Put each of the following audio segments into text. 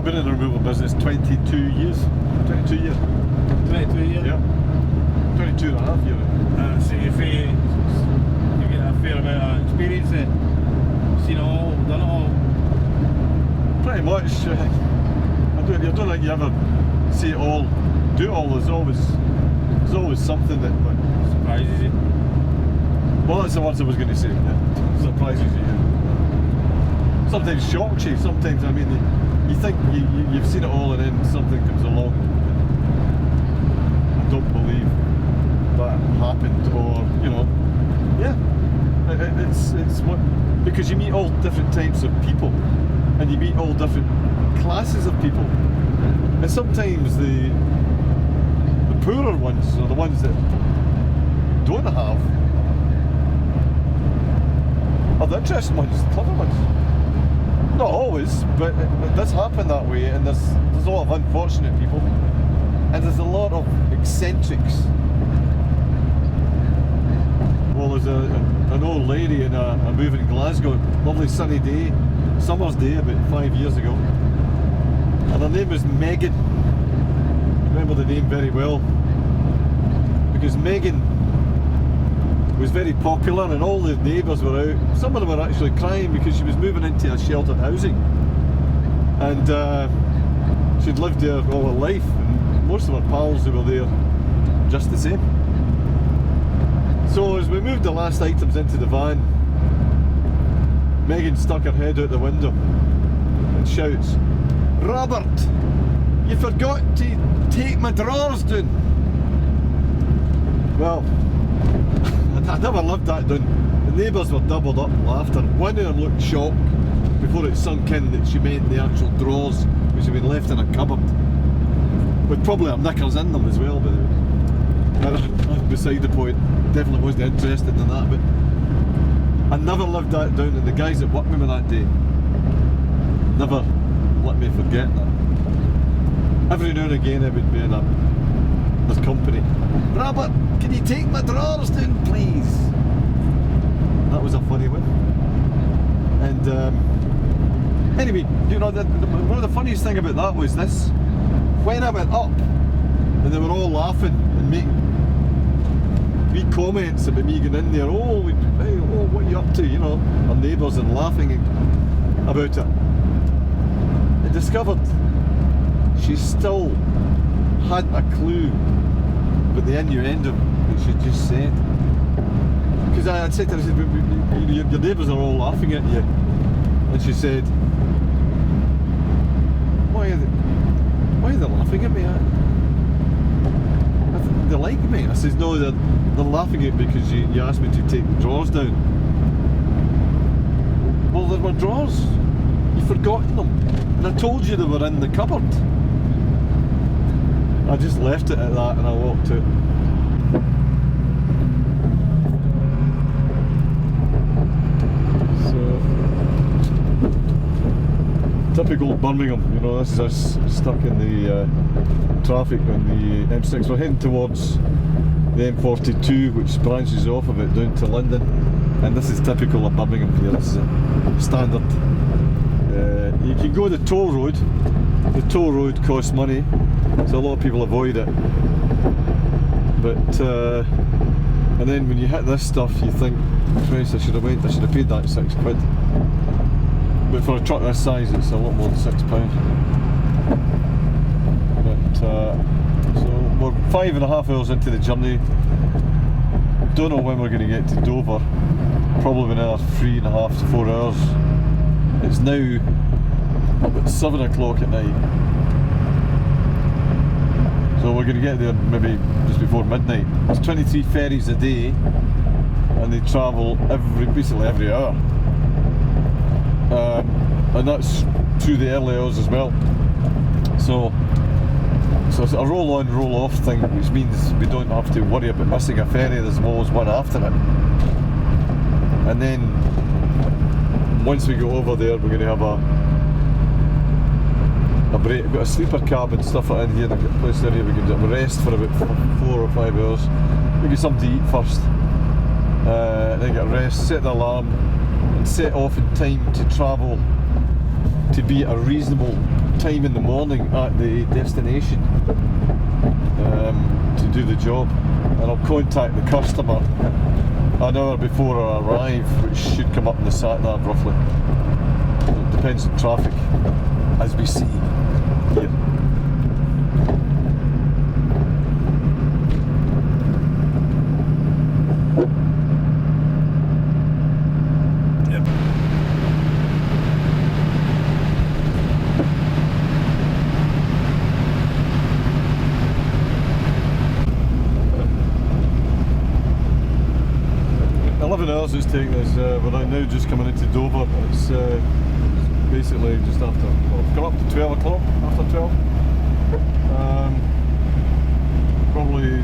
been in the removal business 22 years. 22 years. 22 years? Yeah. 22 and a half years. So you get a fair amount of experience then? Seen it all, done it all? Pretty much. I don't think you ever see it all, do it all. There's always something that Surprises you? well, that's the words I was going to say. Yeah. Surprises you. Sometimes shocks you. Sometimes, I mean, you think you've seen it all, and then something comes along. I don't believe that happened, or yeah. It's what, because you meet all different types of people, and you meet all different classes of people, and sometimes the poorer ones, or the ones that don't have, are the interesting ones, the clever ones. Not always, but it does happen that way, and there's a lot of unfortunate people, and there's a lot of eccentrics. Well, there's an old lady in a move in Glasgow, lovely sunny day, summer's day about 5 years ago, and her name was Megan. I remember the name very well, because Megan was very popular and all the neighbours were out. Some of them were actually crying because she was moving into a sheltered housing, and she'd lived there all her life, and most of her pals who were there just the same. So as we moved the last items into the van, Megan stuck her head out the window and shouts, "Robert, you forgot to take my drawers down." Well, I never lived that down. The neighbours were doubled up laughter. One of them looked shocked before it sunk in that she meant the actual drawers, which had been left in a cupboard, with probably her knickers in them as well, but that's beside the point. Definitely wasn't interested in that, but I never lived that down, and the guys that worked with me that day never let me forget that. Every now and again I would be in his company. "Robert, can you take my drawers down, please?" That was a funny one. And anyway, one of the funniest thing about that was this: when I went up, and they were all laughing and making wee comments about me getting in there. Oh, what are you up to? Our neighbours, and laughing about it. I discovered she still had a clue about the innuendo that she just said. Because I had said to her, I said, your neighbours are all laughing at you. And she said, why are they laughing at me? They like me. I says, no, they're laughing at me because you asked me to take the drawers down. Well, there were drawers. You've forgotten them. And I told you they were in the cupboard. I just left it at that and I walked out. So, typical Birmingham, this is us stuck in the traffic on the M6. We're heading towards the M42, which branches off of it down to London, and this is typical of Birmingham here. This is a standard. You can go the toll road. The toll road costs money, so a lot of people avoid it. But and then when you hit this stuff, you think, Christ, I should have paid that £6. But for a truck this size, it's a lot more than £6. So we're 5.5 hours into the journey. Don't know when we're going to get to Dover. Probably another 3.5 to 4 hours. It's now about 7 o'clock at night. So we're going to get there maybe just before midnight. There's 23 ferries a day, and they travel basically every hour. And that's through the early hours as well. So it's a roll on, roll off thing, which means we don't have to worry about missing a ferry. There's always one after it. And then once we go over there, we're going to have a break. We've got a sleeper cab and stuff like in here. We've got a place there we can rest for about 4 or 5 hours. We get something to eat first, then get a rest, set the alarm, and set off in time to travel, to be at a reasonable time in the morning at the destination to do the job, and I'll contact the customer an hour before I arrive, which should come up in the sat-nav roughly. It depends on traffic, as we see here. It's taking us, we're now just coming into Dover. It's basically just after, well, come up to 12 o'clock, after 12. Probably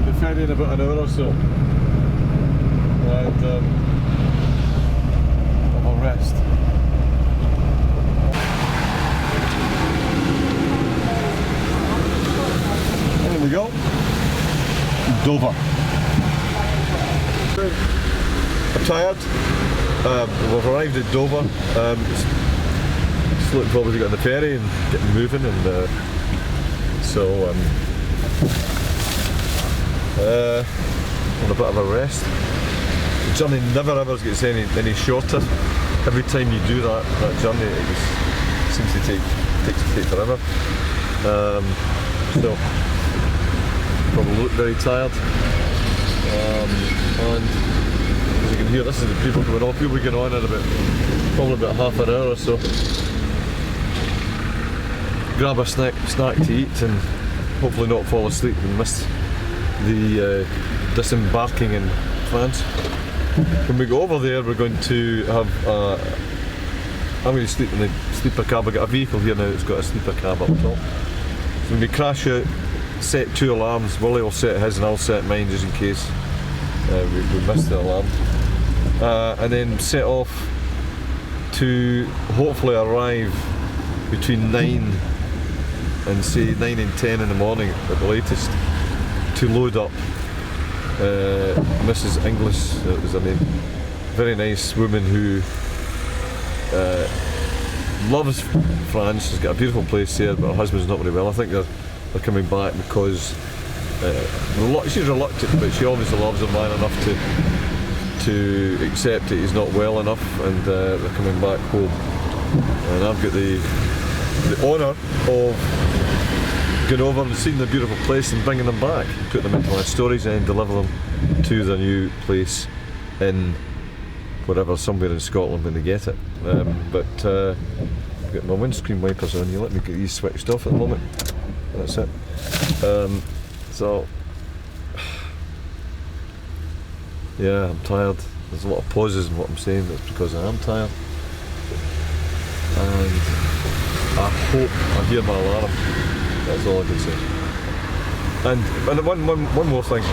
the ferry in about an hour or so. And have a rest. There we go. Dover. I'm tired. We've arrived at Dover. Just looking forward to getting on the ferry and getting moving, and on a bit of a rest. The journey never ever gets any shorter. Every time you do that journey, it just seems to take forever. So probably look very tired. And as you can hear, this is the people coming off. We'll be going on in probably about half an hour or so. Grab a snack to eat and hopefully not fall asleep and miss the disembarking in France. When we go over there, we're going to have I'm going to sleep in the sleeper cab. I've got a vehicle here now that's got a sleeper cab up top. So when we crash out, set 2 alarms. Willie will set his and I'll set mine just in case we missed the alarm. And then set off to hopefully arrive between 9 and say 9 and 10 in the morning at the latest to load up Mrs. Inglis, is her name. Very nice woman who loves France. She's got a beautiful place here, but her husband's not very well. I think they're coming back because she's reluctant, but she obviously loves her man enough to accept that he's not well enough, and they're coming back home. And I've got the honour of going over and seeing the beautiful place and bringing them back, put them into my stories and deliver them to their new place in whatever, somewhere in Scotland when they get it. But I've got my windscreen wipers on. You let me get these switched off at the moment. That's it. So yeah, I'm tired. There's a lot of pauses in what I'm saying. That's because I am tired, and I hope I hear my alarm. That's all I can say. And one more thing.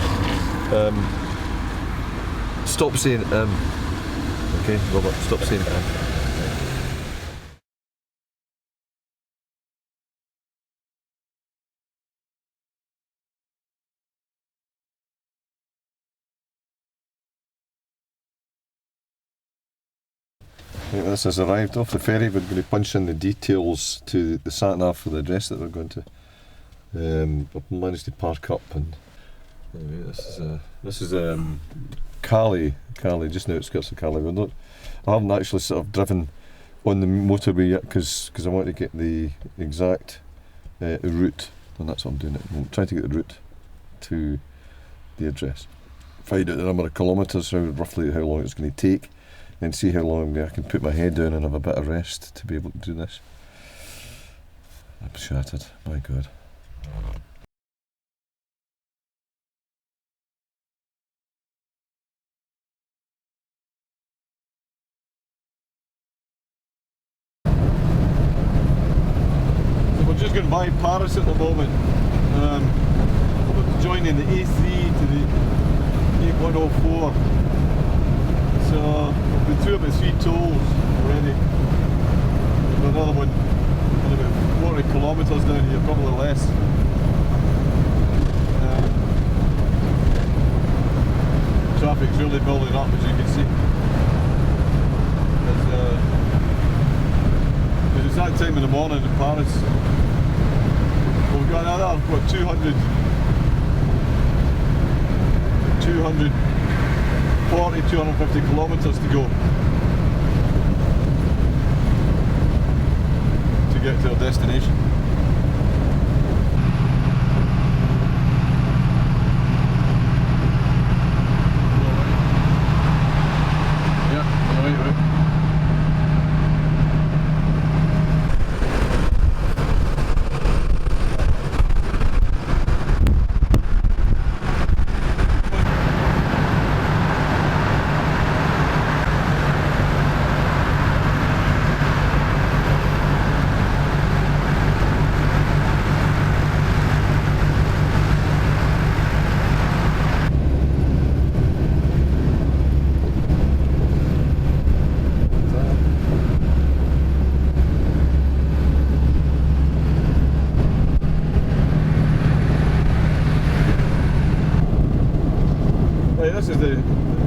Stop saying okay, Robert, stop saying This has arrived off the ferry. We're going to punch in the details to the sat-nav for the address that we're going to. I've managed to park up, and anyway, this is Calais, just the outskirts of Calais. I haven't actually sort of driven on the motorway yet because I want to get the exact route, and that's what I'm doing. I'm trying to get the route to the address, find out the number of kilometres, roughly how long it's going to take, and see how long I can put my head down and have a bit of rest to be able to do this. I'm shattered, my God. So we're just going by Paris at the moment. We're joining the A3 to the A104. So we've been through about 3 tolls already. There's another one in about 40 kilometres down here, probably less. Traffic's really building up, as you can see. It's that time in the morning in Paris. We've got another, what, 240, 250 kilometres to go to get to our destination.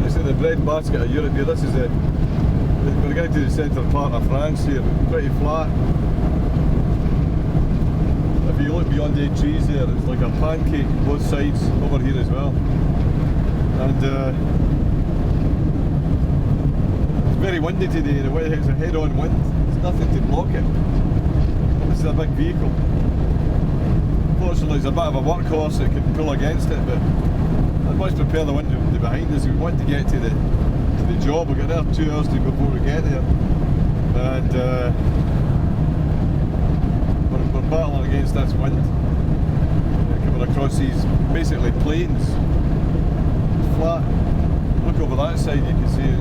This is the bread basket of Europe here. This is we're getting to the centre part of France here, pretty flat. If you look beyond the trees there, it's like a pancake both sides over here as well. And it's very windy today, the way it's a head-on wind, there's nothing to block it. This is a big vehicle. Fortunately it's a bit of a workhorse that can pull against it, but I'd much prefer the one behind us. We want to get to the job. We've got another 2 hours to go before we get there, and we're battling against this wind. Coming across these basically plains, flat. Look over that side, you can see it.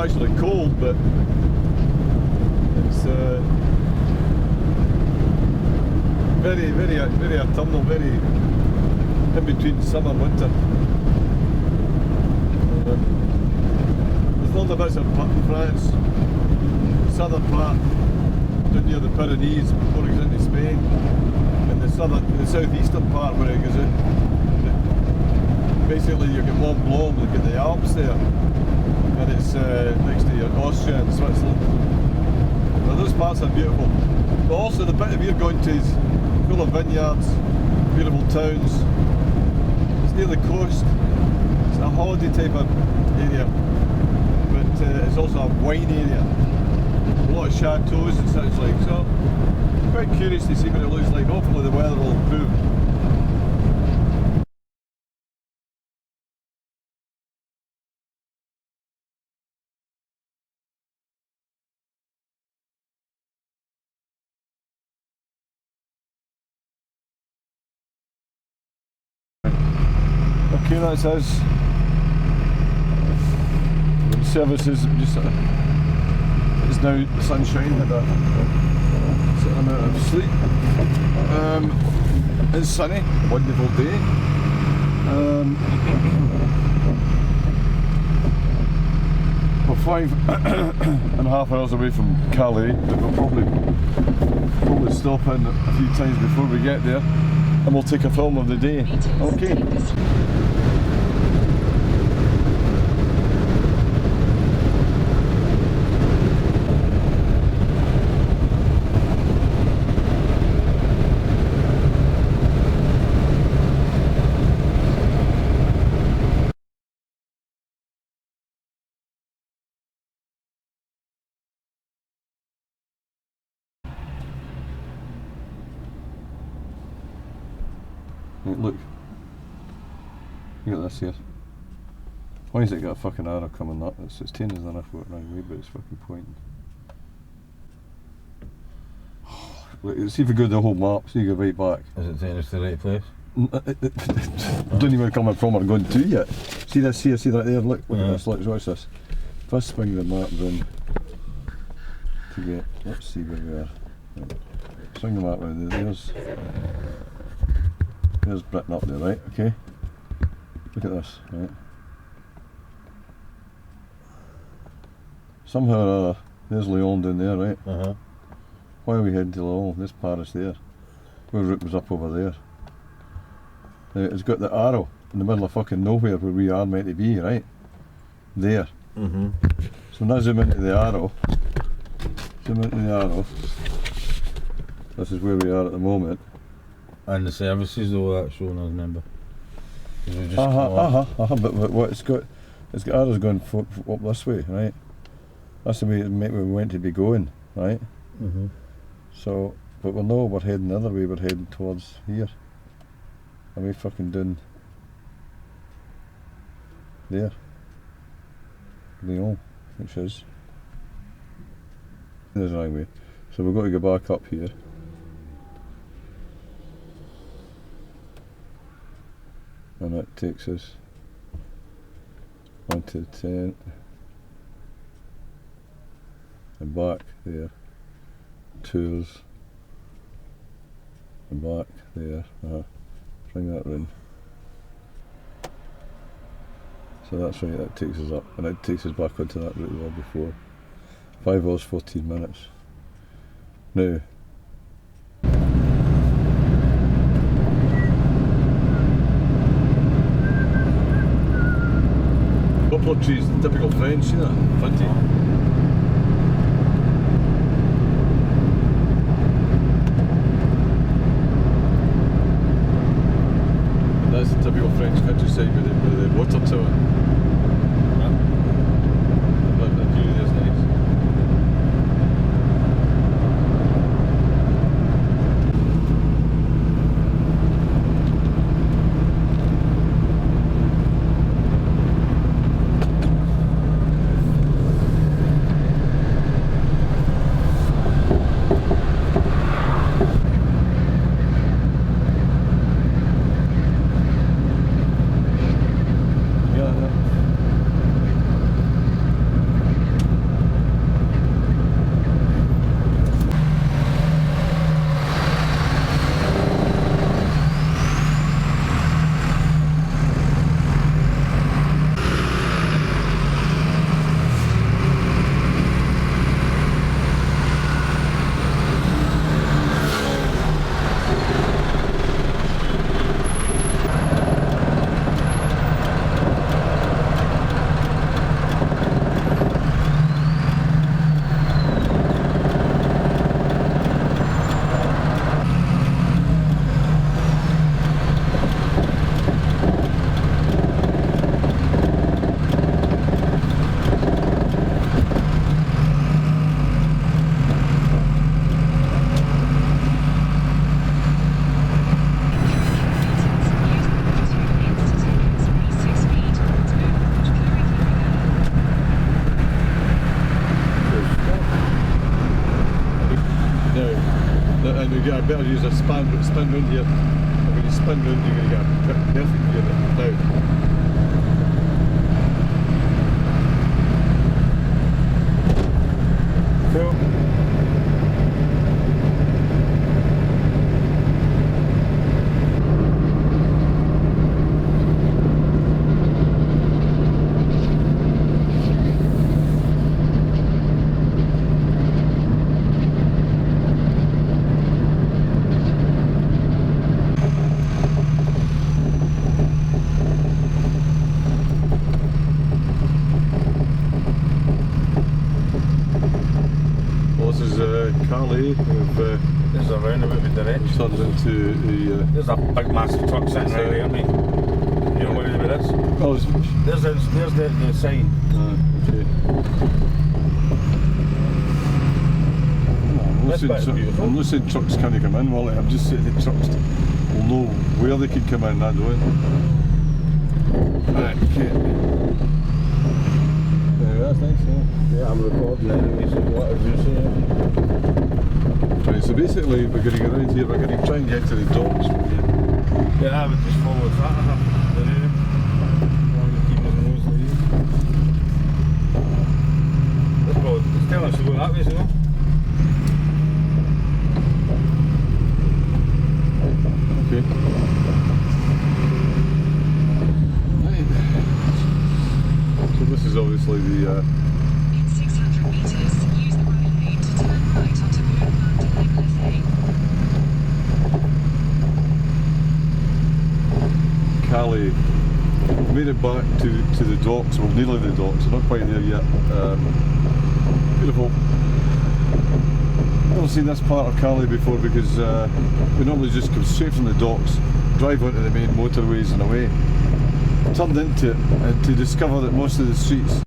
Actually cold, but it's very autumnal, very in between summer and winter. There's other bits of France, southern part down near the Pyrenees before it goes into Spain, and the southeastern part where it goes in. Basically you get Mont Blanc, you get the Alps there. And it's next to Austria and Switzerland. Now those parts are beautiful. But also the bit that we're going to is full of vineyards, beautiful towns. It's near the coast. It's a holiday type of area. But it's also a wine area. A lot of chateaus and such like. So I'm quite curious to see what it looks like. Hopefully the weather will improve. Okay, that's us. The service is just it's now sunshine, had a certain amount of sleep. It's sunny, wonderful day. We're 5.5 hours away from Calais, but we'll probably stop in a few times before we get there, and we'll take a film of the day. Okay. Right, look. Look at this here. Why has it got a fucking arrow coming up? It's telling us enough what right way, but it's fucking pointing. Look, see if we go the whole map, see if you go right back. Is it taking us to the right place? I don't even know where coming from or going to yet. See this here, see that there, look at this, look, watch this. First swing the map round to get, let's see where we are. Right. Swing the map round there, there's Britain up there, right, okay? Look at this, right? Somehow or other, there's Lyon down there, right? Why are we heading to Lowell? This parish there. Our route was up over there. It's got the arrow in the middle of fucking nowhere where we are meant to be, right? There. Mm-hmm. So now zoom into the arrow. Zoom into the arrow. This is where we are at the moment. And the services though, that's showing us, remember? We just come off. But what it's got arrows going up this way, right? That's the way we went to be going, right? Mm-hmm. So, but we'll know we're heading the other way, we're heading towards here. And we fucking doing there. Lyon, which is. There's the wrong way. So we've got to go back up here. And that takes us onto the tent. And back there. Tours. And back there. Bring that round. So that's right, that takes us up, and it takes us back onto that route we were before. 5 hours 14 minutes. Now, poplar trees, typical French, you know, fancy. That's the typical French countryside with the water tower. That view there is nice. And you get, I better use a spin round here. And when you spin round, you're going to get a perfect view of it. Now, Carly, there's a roundabout with directions. Turned into the. There's a big massive truck sitting right there, mate. You know what it is? Oh, there's the sign. Okay. I'm not saying trucks can't come in, Wally. I'm just saying the trucks will know where they can come in, that's all. Right, okay. That's nice, yeah. Yeah, I'm recording anyway, so what is you saying? Right, so basically we're going to go around here, we're going to try and get to the docks from here. Yeah, I would just follow that. It's telling us to go that way, isn't it? Okay. Right. So this is obviously the In 600 metres, use the right lane to turn right onto Boulevard de made it back to the docks, well nearly the docks, we're not quite there yet. Beautiful. Never seen this part of Calais before because we normally just come straight from the docks, drive onto the main motorways and away. Turned into it and to discover that most of the streets